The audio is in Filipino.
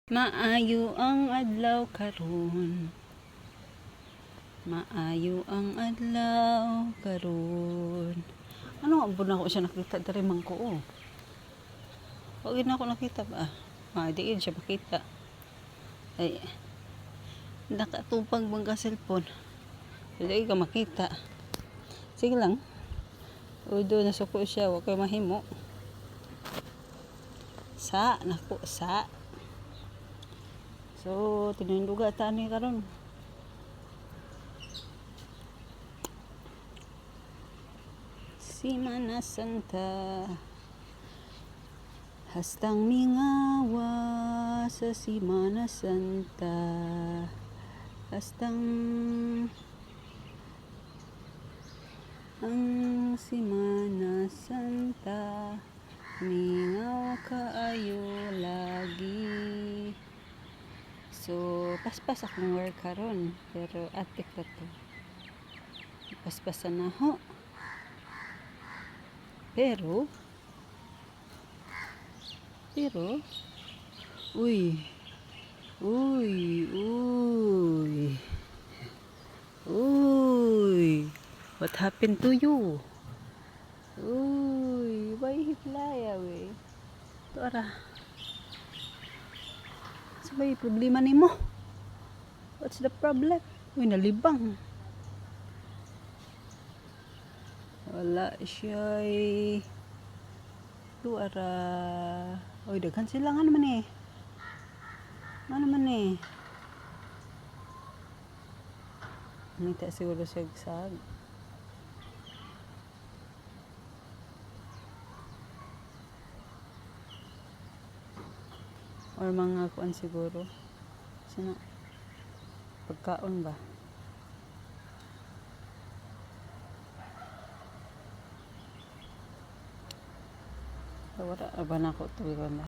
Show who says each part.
Speaker 1: Maayo ang adlaw karon. Maayo ang adlaw karon. Ano nga na ko siya nakita diri man ko oh. Wag na ako nakita ba? Di siya makita. Ay nakatupag bang ka cellphone. Dili ka makita. Sige lang. Udo na suko siya, wa kay mahimo. Nako sa. So, tinunduga ta ni karon. Semana Santa. Hastang mingawa sa Semana Santa. Hastang ang Semana Santa. Mingaw kaayo lagi. So, paspas akong work karon, pero atik na to. Paspasan na ho. Pero, uy, what happened to you? Uy, why hiplaya we? Tora. Sabay problema nimo. What's the problem? Uy, nalibang. Wala siya eh. Tuara. Uy, daghan sila nga naman eh. Nga naman eh. Nita siguro sagsag. Or mga kuan siguro. Sino? Pagkaon ba? Wala ba na ko tuwiran na?